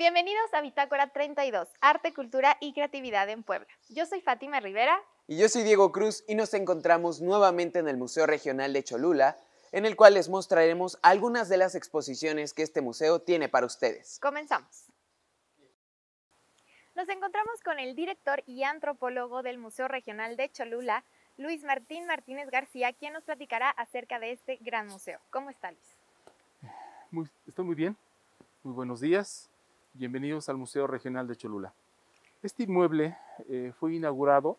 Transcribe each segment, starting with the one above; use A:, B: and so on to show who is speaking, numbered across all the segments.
A: Bienvenidos a Bitácora 32, Arte, Cultura y Creatividad en Puebla. Yo soy Fátima Rivera.
B: Y yo soy Diego Cruz y nos encontramos nuevamente en el Museo Regional de Cholula, en el cual les mostraremos algunas de las exposiciones que este museo tiene para ustedes.
A: Comenzamos. Nos encontramos con el director y antropólogo del Museo Regional de Cholula, Luis Martín Martínez García, quien nos platicará acerca de este gran museo. ¿Cómo está, Luis?
C: Estoy muy bien, muy buenos días, bienvenidos al Museo Regional de Cholula. Este inmueble fue inaugurado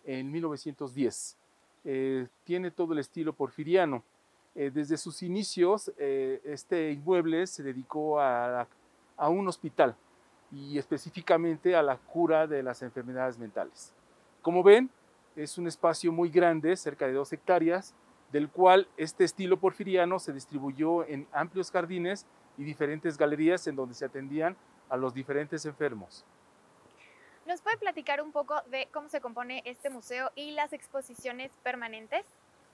C: en 1910, tiene todo el estilo porfiriano. Desde sus inicios, este inmueble se dedicó a un hospital y específicamente a la cura de las enfermedades mentales. Como ven, es un espacio muy grande, cerca de 2 hectáreas, del cual este estilo porfiriano se distribuyó en amplios jardines y diferentes galerías en donde se atendían a los diferentes enfermos.
A: ¿Nos puede platicar un poco de cómo se compone este museo y las exposiciones permanentes?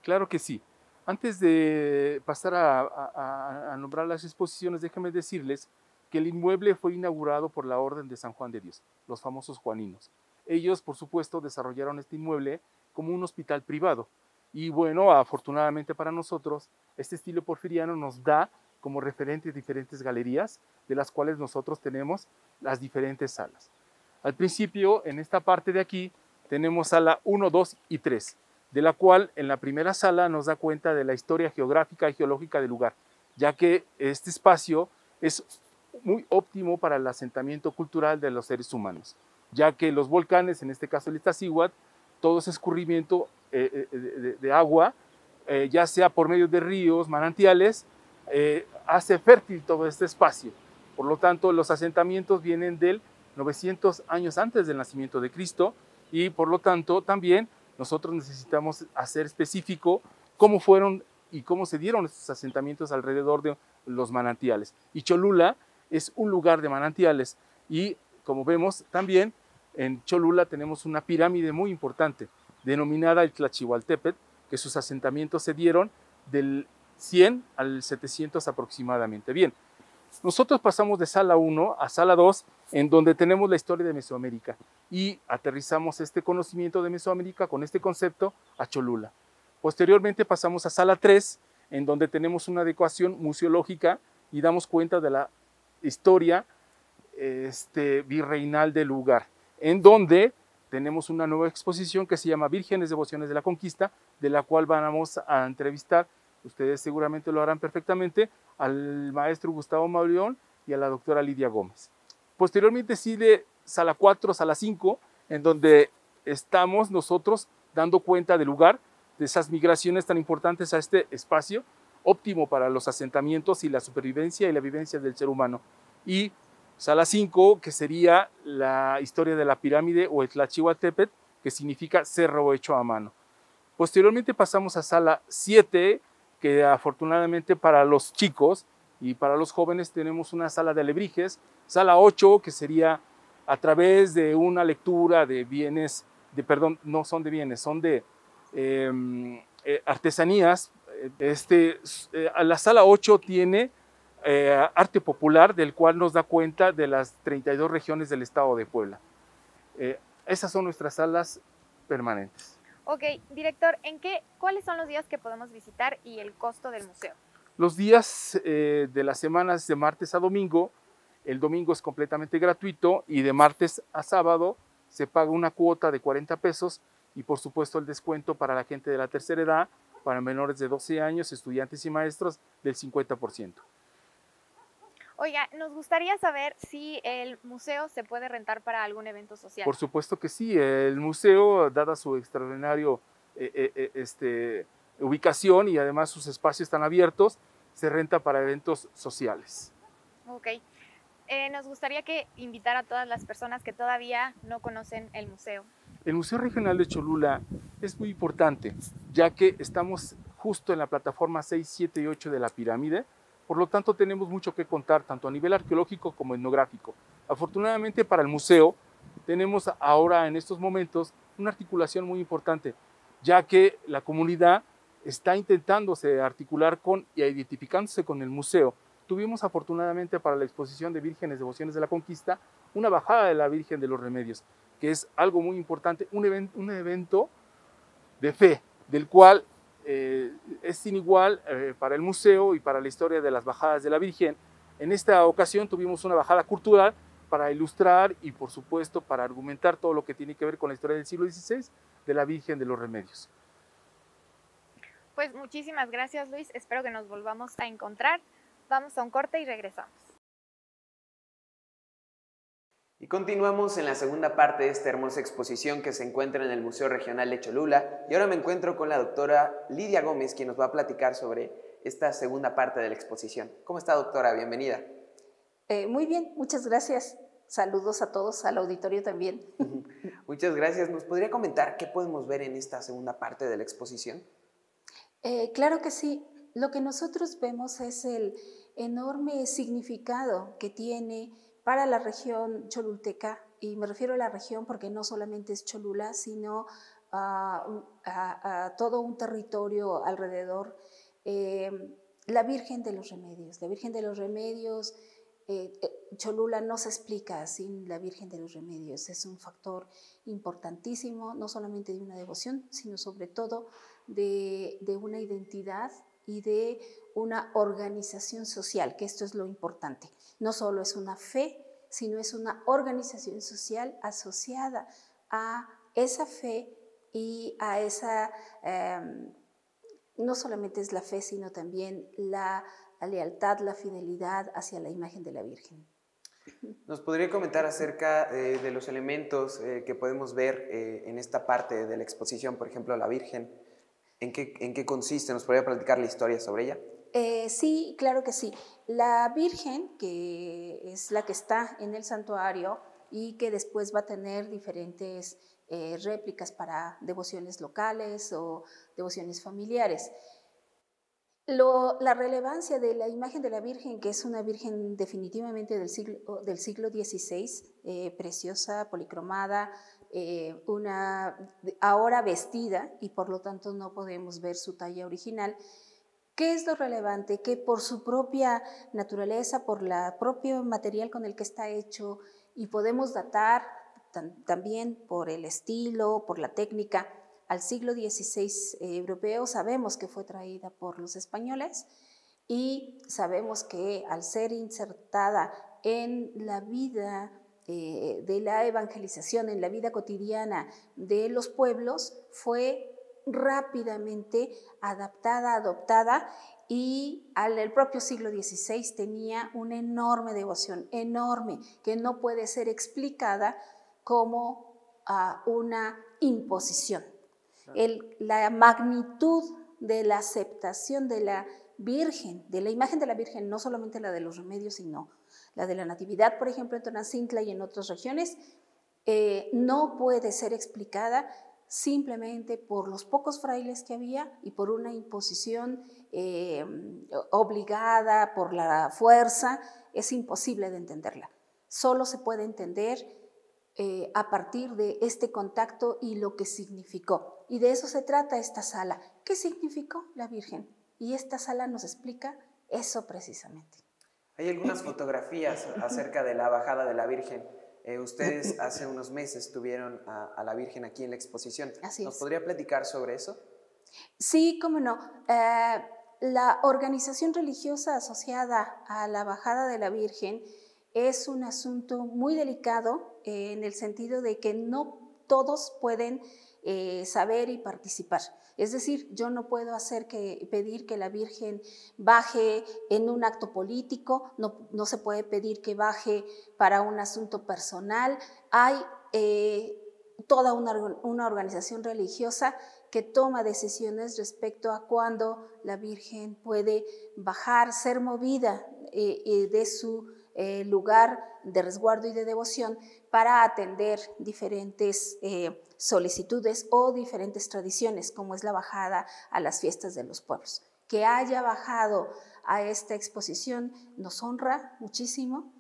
C: Claro que sí. Antes de pasar a nombrar las exposiciones, déjenme decirles que el inmueble fue inaugurado por la Orden de San Juan de Dios, los famosos juaninos. Ellos, por supuesto, desarrollaron este inmueble como un hospital privado. Y bueno, afortunadamente para nosotros, este estilo porfiriano nos da como referente diferentes galerías, de las cuales nosotros tenemos las diferentes salas. Al principio, en esta parte de aquí, tenemos sala 1, 2 y 3, de la cual en la primera sala nos da cuenta de la historia geográfica y geológica del lugar, ya que este espacio es muy óptimo para el asentamiento cultural de los seres humanos, ya que los volcanes, en este caso el Iztaccíhuatl, todo ese escurrimiento de agua, ya sea por medio de ríos, manantiales, hace fértil todo este espacio. Por lo tanto, los asentamientos vienen del 900 años antes del nacimiento de Cristo y por lo tanto también nosotros necesitamos hacer específico cómo fueron y cómo se dieron estos asentamientos alrededor de los manantiales. Y Cholula es un lugar de manantiales y como vemos también en Cholula tenemos una pirámide muy importante denominada el Tlachihualtépetl, que sus asentamientos se dieron del 100 al 700 aproximadamente. Bien, nosotros pasamos de sala 1 a sala 2, en donde tenemos la historia de Mesoamérica y aterrizamos este conocimiento de Mesoamérica con este concepto a Cholula. Posteriormente pasamos a sala 3, en donde tenemos una adecuación museológica y damos cuenta de la historia virreinal del lugar, en donde tenemos una nueva exposición que se llama Vírgenes Devociones de la Conquista, de la cual vamos a entrevistar, ustedes seguramente lo harán perfectamente, al maestro Gustavo Mauleón y a la doctora Lidia Gómez. Posteriormente sigue sala 4, sala 5, en donde estamos nosotros dando cuenta del lugar, de esas migraciones tan importantes a este espacio, óptimo para los asentamientos y la supervivencia y la vivencia del ser humano. Y sala 5, que sería la historia de la pirámide o el Tlachihualtépetl, que significa cerro hecho a mano. Posteriormente pasamos a sala 7, que afortunadamente para los chicos y para los jóvenes tenemos una sala de alebrijes. Sala 8, que sería a través de una lectura de bienes, no son de bienes, son de artesanías. La sala 8 tiene arte popular, del cual nos da cuenta de las 32 regiones del estado de Puebla. Esas son nuestras salas permanentes.
A: Ok, director, ¿cuáles son los días que podemos visitar y el costo del museo?
C: Los días de las semanas de martes a domingo, el domingo es completamente gratuito y de martes a sábado se paga una cuota de 40 pesos y por supuesto el descuento para la gente de la tercera edad, para menores de 12 años, estudiantes y maestros del 50%.
A: Oiga, nos gustaría saber si el museo se puede rentar para algún evento social.
C: Por supuesto que sí, el museo, dada su extraordinario ubicación y además sus espacios están abiertos, se renta para eventos sociales.
A: Ok, nos gustaría que invitara a todas las personas que todavía no conocen el museo.
C: El Museo Regional de Cholula es muy importante, ya que estamos justo en la plataforma 6, 7 y 8 de la pirámide. Por lo tanto, tenemos mucho que contar, tanto a nivel arqueológico como etnográfico. Afortunadamente para el museo, tenemos ahora en estos momentos una articulación muy importante, ya que la comunidad está intentándose articular y identificándose con el museo, tuvimos afortunadamente para la exposición de Vírgenes Devociones de la Conquista una bajada de la Virgen de los Remedios, que es algo muy importante, un evento de fe, del cual es sin igual para el museo y para la historia de las bajadas de la Virgen. En esta ocasión tuvimos una bajada cultural para ilustrar y por supuesto para argumentar todo lo que tiene que ver con la historia del siglo XVI de la Virgen de los Remedios.
A: Pues muchísimas gracias, Luis, espero que nos volvamos a encontrar. Vamos a un corte y regresamos.
B: Y continuamos en la segunda parte de esta hermosa exposición que se encuentra en el Museo Regional de Cholula. Y ahora me encuentro con la doctora Lidia Gómez, quien nos va a platicar sobre esta segunda parte de la exposición. ¿Cómo está, doctora? Bienvenida.
D: Muy bien, muchas gracias. Saludos a todos, al auditorio también.
B: Muchas gracias. ¿Nos podría comentar qué podemos ver en esta segunda parte de la exposición?
D: Claro que sí. Lo que nosotros vemos es el enorme significado que tiene para la región cholulteca, y me refiero a la región porque no solamente es Cholula, sino a todo un territorio alrededor, la Virgen de los Remedios. La Virgen de los Remedios, Cholula no se explica sin la Virgen de los Remedios, es un factor importantísimo, no solamente de una devoción, sino sobre todo de una identidad y de una organización social, que esto es lo importante. No solo es una fe, sino es una organización social asociada a esa fe y a esa, no solamente es la fe, sino también la lealtad, la fidelidad hacia la imagen de la Virgen.
B: ¿Nos podría comentar acerca de los elementos que podemos ver en esta parte de la exposición, por ejemplo, la Virgen? ¿En qué consiste? ¿Nos podría platicar la historia sobre ella?
D: Sí, claro que sí. La Virgen, que es la que está en el santuario y que después va a tener diferentes réplicas para devociones locales o devociones familiares. La relevancia de la imagen de la Virgen, que es una Virgen definitivamente del siglo XVI, preciosa, policromada, ahora vestida, y por lo tanto no podemos ver su talla original. ¿Qué es lo relevante? Que por su propia naturaleza, por el propio material con el que está hecho, y podemos datar también por el estilo, por la técnica, al siglo XVI europeo, sabemos que fue traída por los españoles y sabemos que al ser insertada en la vida de la evangelización, en la vida cotidiana de los pueblos, fue rápidamente adoptada, y al propio siglo XVI tenía una enorme devoción, enorme, que no puede ser explicada como una imposición. La magnitud de la aceptación de la Virgen, de la imagen de la Virgen, no solamente la de los Remedios, sino la de la Natividad, por ejemplo, en Tonantzintla y en otras regiones, no puede ser explicada simplemente por los pocos frailes que había y por una imposición obligada por la fuerza. Es imposible de entenderla. Solo se puede entender a partir de este contacto y lo que significó. Y de eso se trata esta sala. ¿Qué significó la Virgen? Y esta sala nos explica eso precisamente.
B: Hay algunas fotografías acerca de la bajada de la Virgen. Ustedes hace unos meses tuvieron a la Virgen aquí en la exposición.
D: Así es.
B: ¿Nos podría platicar sobre eso?
D: Sí, cómo no. La organización religiosa asociada a la bajada de la Virgen es un asunto muy delicado en el sentido de que no todos pueden saber y participar. Es decir, yo no puedo pedir que la Virgen baje en un acto político, no se puede pedir que baje para un asunto personal. Hay toda una organización religiosa que toma decisiones respecto a cuándo la Virgen puede bajar, ser movida de su lugar de resguardo y de devoción para atender diferentes solicitudes o diferentes tradiciones, como es la bajada a las fiestas de los pueblos. Que haya bajado a esta exposición nos honra muchísimo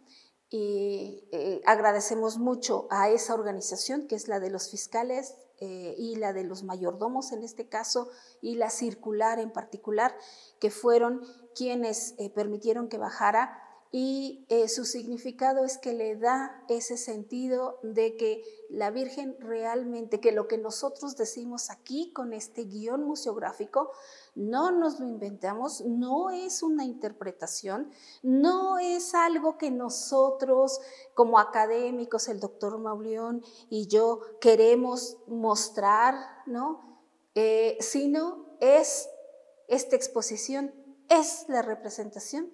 D: y agradecemos mucho a esa organización, que es la de los fiscales y la de los mayordomos en este caso, y la circular en particular, que fueron quienes permitieron que bajara, y su significado es que le da ese sentido de que la Virgen realmente, que lo que nosotros decimos aquí con este guión museográfico, no nos lo inventamos, no es una interpretación, no es algo que nosotros como académicos, el doctor Mauleón y yo, queremos mostrar, ¿no? Sino es esta exposición, es la representación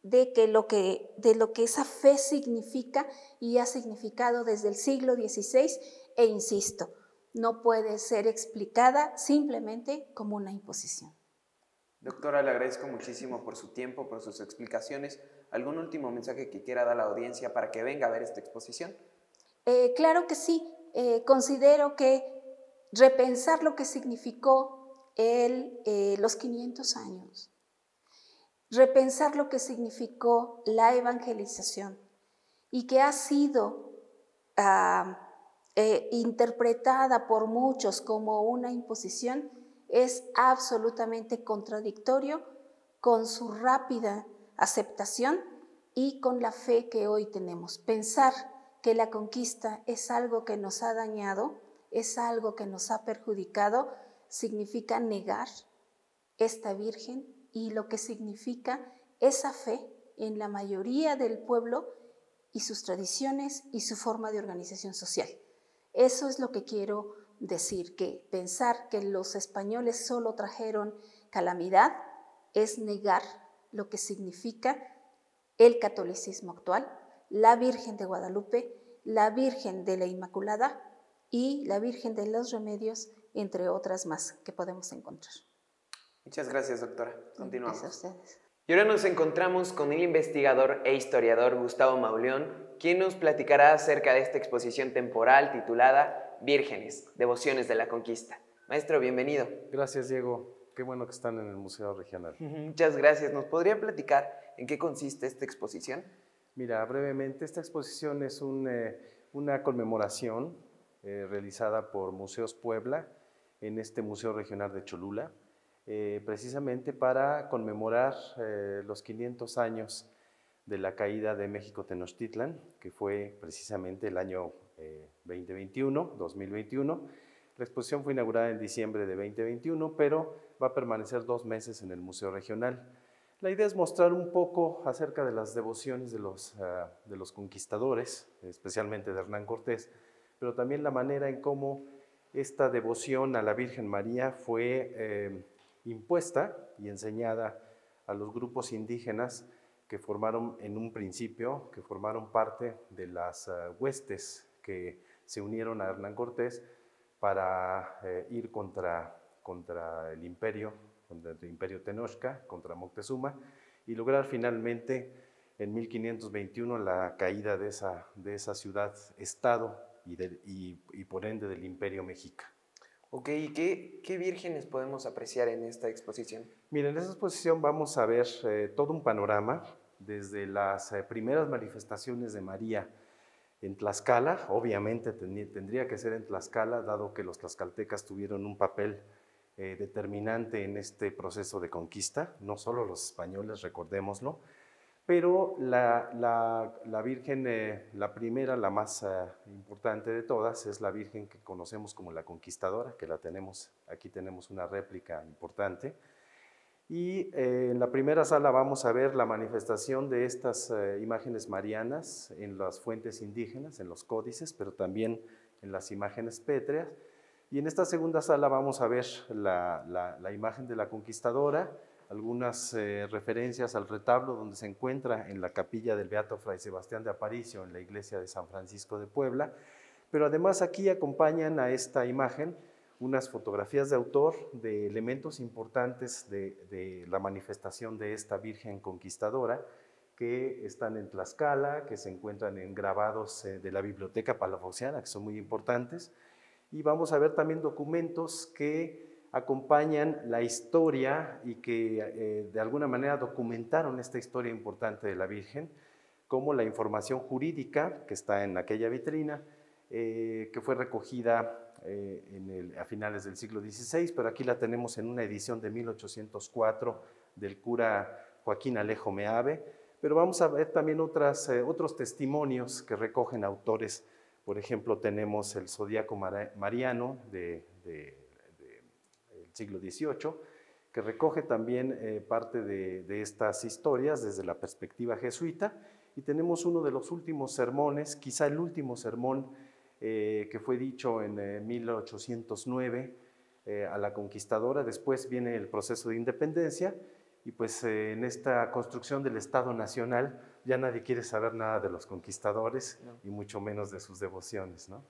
D: de lo que esa fe significa y ha significado desde el siglo XVI, e insisto, no puede ser explicada simplemente como una imposición.
B: Doctora, le agradezco muchísimo por su tiempo, por sus explicaciones. ¿Algún último mensaje que quiera dar a la audiencia para que venga a ver esta exposición?
D: Claro que sí. Considero que repensar lo que significó los 500 años, repensar lo que significó la evangelización y que ha sido interpretada por muchos como una imposición, es absolutamente contradictorio con su rápida aceptación y con la fe que hoy tenemos. Pensar que la conquista es algo que nos ha dañado, es algo que nos ha perjudicado, significa negar esta Virgen y lo que significa esa fe en la mayoría del pueblo y sus tradiciones y su forma de organización social. Eso es lo que quiero decir, que pensar que los españoles solo trajeron calamidad es negar lo que significa el catolicismo actual, la Virgen de Guadalupe, la Virgen de la Inmaculada y la Virgen de los Remedios, entre otras más que podemos encontrar.
B: Muchas gracias, doctora. Continuamos.
D: Gracias a ustedes.
B: Y ahora nos encontramos con el investigador e historiador Gustavo Mauleón, quien nos platicará acerca de esta exposición temporal titulada Vírgenes, Devociones de la Conquista. Maestro, bienvenido.
E: Gracias, Diego. Qué bueno que están en el Museo Regional.
B: Muchas gracias. ¿Nos podría platicar en qué consiste esta exposición?
E: Mira, brevemente, esta exposición es una conmemoración realizada por Museos Puebla en este Museo Regional de Cholula, precisamente para conmemorar los 500 años de la caída de México Tenochtitlan, que fue precisamente el año 2021. La exposición fue inaugurada en diciembre de 2021, pero va a permanecer 2 meses en el Museo Regional. La idea es mostrar un poco acerca de las devociones de los conquistadores, especialmente de Hernán Cortés, pero también la manera en cómo esta devoción a la Virgen María fue impuesta y enseñada a los grupos indígenas que formaron en un principio, que formaron parte de las huestes que se unieron a Hernán Cortés para ir contra el imperio Tenochca, contra Moctezuma, y lograr finalmente en 1521 la caída de esa ciudad-estado y por ende del imperio mexica.
B: Ok, ¿y qué vírgenes podemos apreciar en esta exposición?
E: Mira, en esta exposición vamos a ver todo un panorama, desde las primeras manifestaciones de María en Tlaxcala. Obviamente tendría que ser en Tlaxcala, dado que los tlaxcaltecas tuvieron un papel determinante en este proceso de conquista, no solo los españoles, recordémoslo, pero la Virgen, la primera, la más importante de todas, es la Virgen que conocemos como la Conquistadora, que aquí tenemos una réplica importante. Y en la primera sala vamos a ver la manifestación de estas imágenes marianas en las fuentes indígenas, en los códices, pero también en las imágenes pétreas. Y en esta segunda sala vamos a ver la imagen de la Conquistadora, algunas referencias al retablo donde se encuentra en la capilla del Beato Fray Sebastián de Aparicio en la iglesia de San Francisco de Puebla, pero además aquí acompañan a esta imagen unas fotografías de autor de elementos importantes de la manifestación de esta Virgen Conquistadora que están en Tlaxcala, que se encuentran en grabados de la Biblioteca Palafoxiana, que son muy importantes, y vamos a ver también documentos que acompañan la historia y que de alguna manera documentaron esta historia importante de la Virgen, como la información jurídica que está en aquella vitrina, que fue recogida a finales del siglo XVI, pero aquí la tenemos en una edición de 1804 del cura Joaquín Alejo Meave, pero vamos a ver también otros testimonios que recogen autores. Por ejemplo, tenemos el Zodíaco Mariano del siglo XVIII, que recoge también parte de estas historias desde la perspectiva jesuita, y tenemos uno de los últimos sermones, quizá el último sermón que fue dicho en 1809 a la conquistadora. Después viene el proceso de independencia, y pues en esta construcción del Estado Nacional ya nadie quiere saber nada de los conquistadores, no, y mucho menos de sus devociones, ¿no?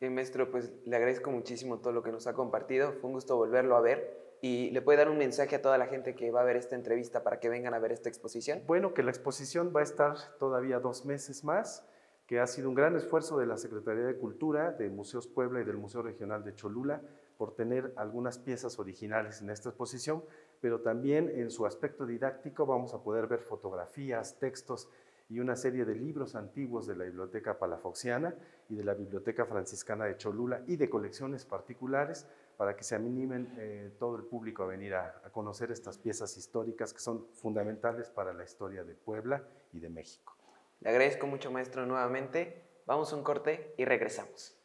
B: Maestro, pues le agradezco muchísimo todo lo que nos ha compartido, fue un gusto volverlo a ver. ¿Y le puede dar un mensaje a toda la gente que va a ver esta entrevista para que vengan a ver esta exposición?
E: Bueno, que la exposición va a estar todavía 2 meses más, que ha sido un gran esfuerzo de la Secretaría de Cultura, de Museos Puebla y del Museo Regional de Cholula por tener algunas piezas originales en esta exposición, pero también en su aspecto didáctico vamos a poder ver fotografías, textos y una serie de libros antiguos de la Biblioteca Palafoxiana y de la Biblioteca Franciscana de Cholula y de colecciones particulares, para que se animen todo el público a venir a conocer estas piezas históricas que son fundamentales para la historia de Puebla y de México.
B: Le agradezco mucho, maestro, nuevamente. Vamos a un corte y regresamos.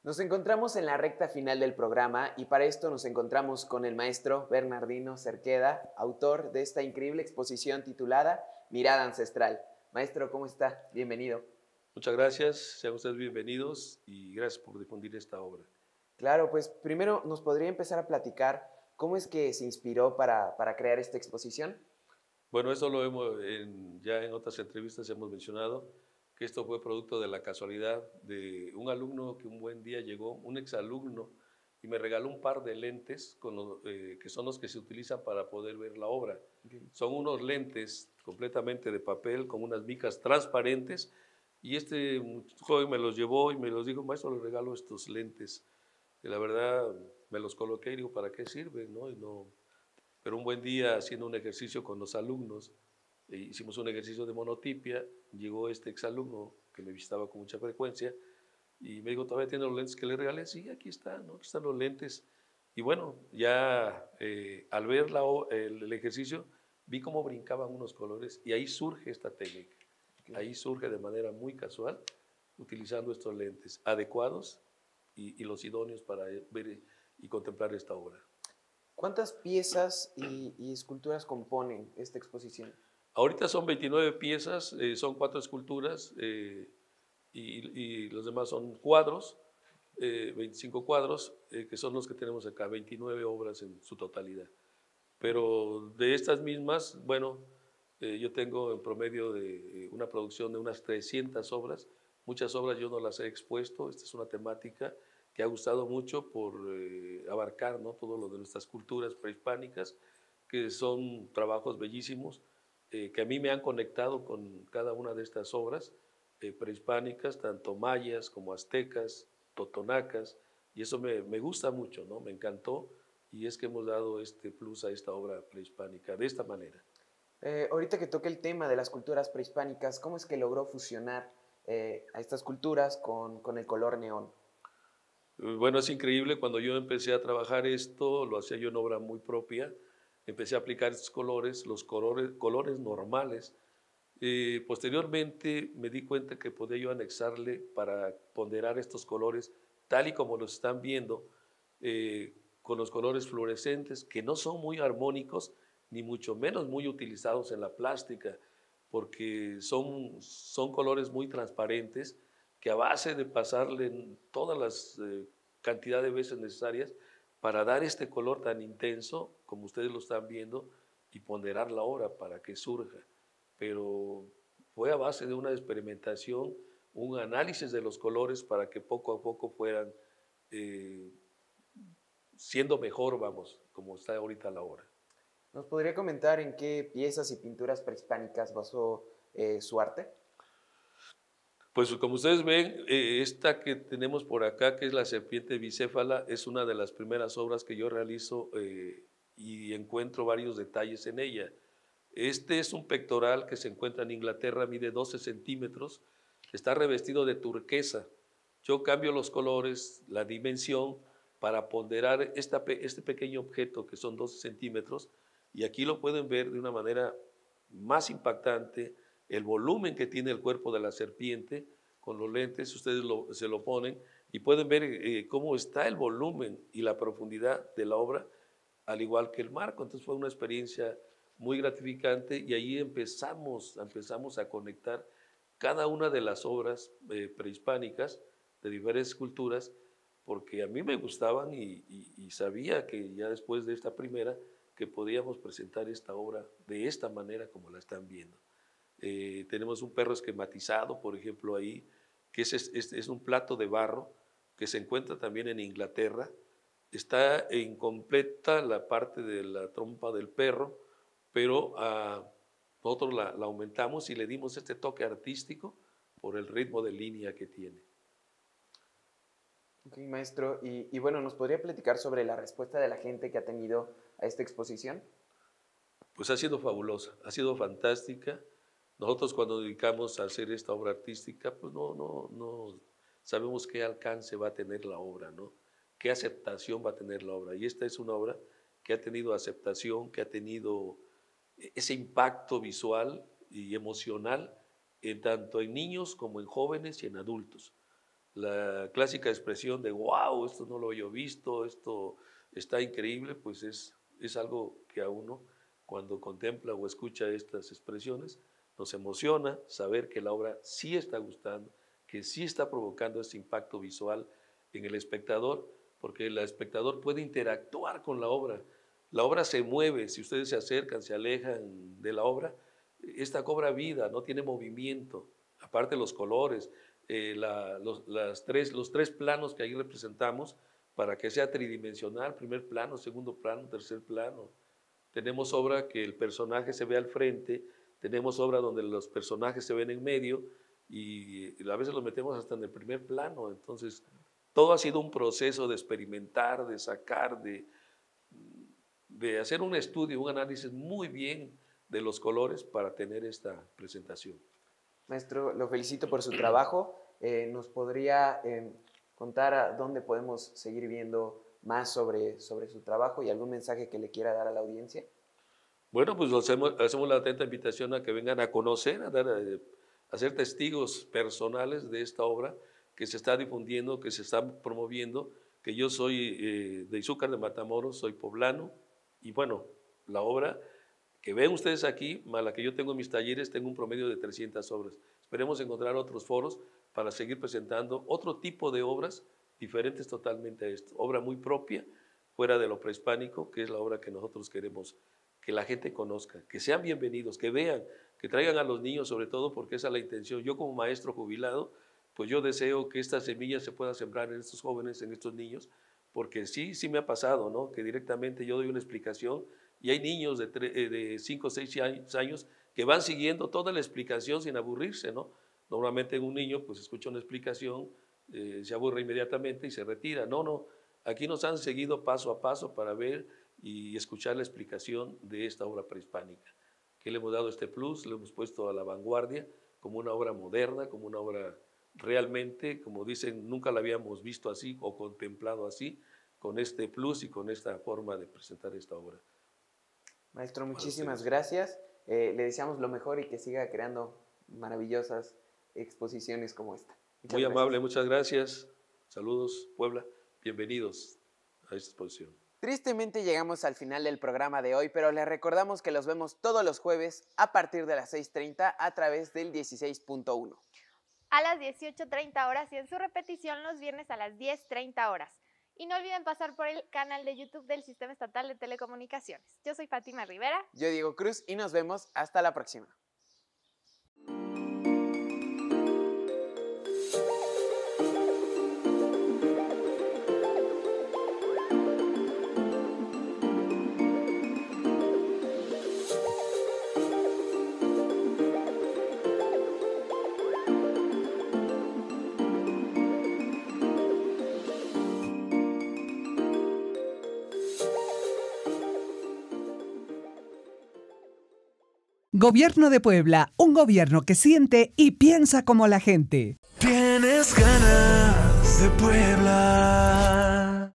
B: Nos encontramos en la recta final del programa y para esto nos encontramos con el maestro Bernardino Cerqueda, autor de esta increíble exposición titulada Mirada Ancestral. Maestro, ¿cómo está? Bienvenido.
F: Muchas gracias, sean ustedes bienvenidos y gracias por difundir esta obra.
B: Claro, pues primero nos podría empezar a platicar cómo es que se inspiró para crear esta exposición.
F: Bueno, eso lo hemos, ya en otras entrevistas hemos mencionado, que esto fue producto de la casualidad de un alumno que un buen día llegó, un exalumno, y me regaló un par de lentes que son los que se utilizan para poder ver la obra. Okay. Son unos lentes completamente de papel con unas micas transparentes, y este joven me los llevó y me los dijo: maestro, le regalo estos lentes. Y la verdad me los coloqué y digo, ¿para qué sirven? ¿No? Pero un buen día, haciendo un ejercicio con los alumnos, hicimos un ejercicio de monotipia, llegó este exalumno que me visitaba con mucha frecuencia y me dijo: ¿todavía tiene los lentes que le regalé? Sí, aquí están, ¿no? Aquí están los lentes. Y bueno, ya al ver el ejercicio, vi cómo brincaban unos colores y ahí surge esta técnica. Okay. Ahí surge de manera muy casual, utilizando estos lentes adecuados y los idóneos para ver y contemplar esta obra.
B: ¿Cuántas piezas y esculturas componen esta exposición?
F: Ahorita son 29 piezas, son 4 esculturas y los demás son cuadros, 25 cuadros, que son los que tenemos acá, 29 obras en su totalidad. Pero de estas mismas, bueno, yo tengo en promedio de una producción de unas 300 obras. Muchas obras yo no las he expuesto. Esta es una temática que ha gustado mucho por abarcar, ¿no?, todo lo de nuestras culturas prehispánicas, que son trabajos bellísimos, que a mí me han conectado con cada una de estas obras prehispánicas, tanto mayas como aztecas, totonacas, y eso me gusta mucho, ¿no? Me encantó, y es que hemos dado este plus a esta obra prehispánica de esta manera.
B: Ahorita que toque el tema de las culturas prehispánicas, ¿cómo es que logró fusionar a estas culturas con el color neón?
F: Bueno, es increíble. Cuando yo empecé a trabajar esto, lo hacía yo en obra muy propia, empecé a aplicar estos colores, los colores normales. Posteriormente me di cuenta que podía yo anexarle para ponderar estos colores, tal y como los están viendo, con los colores fluorescentes, que no son muy armónicos, ni mucho menos muy utilizados en la plástica, porque son colores muy transparentes, que a base de pasarle todas las cantidad de veces necesarias para dar este color tan intenso, como ustedes lo están viendo, y ponderar la obra para que surja. Pero fue a base de una experimentación, un análisis de los colores para que poco a poco fueran siendo mejor, vamos, como está ahorita la obra.
B: ¿Nos podría comentar en qué piezas y pinturas prehispánicas basó su arte?
F: Pues como ustedes ven, esta que tenemos por acá, que es la serpiente bicéfala, es una de las primeras obras que yo realizo y encuentro varios detalles en ella. Este es un pectoral que se encuentra en Inglaterra, mide 12 centímetros, está revestido de turquesa. Yo cambio los colores, la dimensión, para ponderar este pequeño objeto que son 12 centímetros, y aquí lo pueden ver de una manera más impactante, el volumen que tiene el cuerpo de la serpiente. Con los lentes ustedes se lo ponen y pueden ver cómo está el volumen y la profundidad de la obra, al igual que el marco. Entonces fue una experiencia muy gratificante, y ahí empezamos a conectar cada una de las obras prehispánicas de diferentes culturas, porque a mí me gustaban y sabía que ya después de esta primera que podíamos presentar esta obra de esta manera como la están viendo. Tenemos un perro esquematizado, por ejemplo, ahí, que es un plato de barro que se encuentra también en Inglaterra. Está incompleta la parte de la trompa del perro, pero nosotros la aumentamos y le dimos este toque artístico por el ritmo de línea que tiene.
B: Ok, maestro. Y bueno, ¿nos podría platicar sobre la respuesta de la gente que ha tenido a esta exposición?
F: Pues ha sido fabulosa, ha sido fantástica. Nosotros cuando dedicamos a hacer esta obra artística, pues no sabemos qué alcance va a tener la obra, ¿no? Qué aceptación va a tener la obra. Y esta es una obra que ha tenido aceptación, que ha tenido ese impacto visual y emocional, tanto en niños como en jóvenes y en adultos. La clásica expresión de wow, esto no lo había visto, esto está increíble, pues es algo que a uno, cuando contempla o escucha estas expresiones, nos emociona saber que la obra sí está gustando, que sí está provocando ese impacto visual en el espectador, porque el espectador puede interactuar con la obra. La obra se mueve, si ustedes se acercan, se alejan de la obra, esta cobra vida, no tiene movimiento, aparte los colores, los tres planos que ahí representamos para que sea tridimensional, primer plano, segundo plano, tercer plano. Tenemos obra que el personaje se ve al frente, tenemos obra donde los personajes se ven en medio y a veces los metemos hasta en el primer plano. Entonces, todo ha sido un proceso de experimentar, de sacar, de hacer un estudio, un análisis muy bien de los colores para tener esta presentación.
B: Maestro, lo felicito por su trabajo. ¿Nos podría contar a dónde podemos seguir viendo más sobre su trabajo y algún mensaje que le quiera dar a la audiencia?
F: Bueno, pues hacemos la atenta invitación a que vengan a conocer, a ser testigos personales de esta obra que se está difundiendo, que se está promoviendo, que yo soy de Izúcar de Matamoros, soy poblano, y bueno, la obra que ven ustedes aquí, más la que yo tengo en mis talleres, tengo un promedio de 300 obras. Esperemos encontrar otros foros para seguir presentando otro tipo de obras diferentes totalmente a esto. Obra muy propia, fuera de lo prehispánico, que es la obra que nosotros queremos que la gente conozca, que sean bienvenidos, que vean, que traigan a los niños sobre todo, porque esa es la intención. Yo como maestro jubilado, pues yo deseo que estas semillas se puedan sembrar en estos jóvenes, en estos niños, porque sí me ha pasado, ¿no? Que directamente yo doy una explicación y hay niños de 5 o 6 años que van siguiendo toda la explicación sin aburrirse, ¿no? Normalmente un niño pues escucha una explicación, se aburre inmediatamente y se retira. No, aquí nos han seguido paso a paso para ver y escuchar la explicación de esta obra prehispánica. Que le hemos dado este plus, le hemos puesto a la vanguardia como una obra moderna, como una obra realmente, como dicen, nunca la habíamos visto así o contemplado así, con este plus y con esta forma de presentar esta obra.
B: Maestro, muchísimas gracias. Le deseamos lo mejor y que siga creando maravillosas exposiciones como esta.
F: Muy amable, muchas gracias. Saludos, Puebla. Bienvenidos a esta exposición.
B: Tristemente llegamos al final del programa de hoy, pero les recordamos que los vemos todos los jueves a partir de las 6:30 a través del 16.1.
A: A las 18:30 horas y en su repetición los viernes a las 10:30 horas. Y no olviden pasar por el canal de YouTube del Sistema Estatal de Telecomunicaciones. Yo soy Fátima Rivera.
B: Yo Diego Cruz y nos vemos hasta la próxima.
G: Gobierno de Puebla, un gobierno que siente y piensa como la gente.
H: Tienes ganas de Puebla.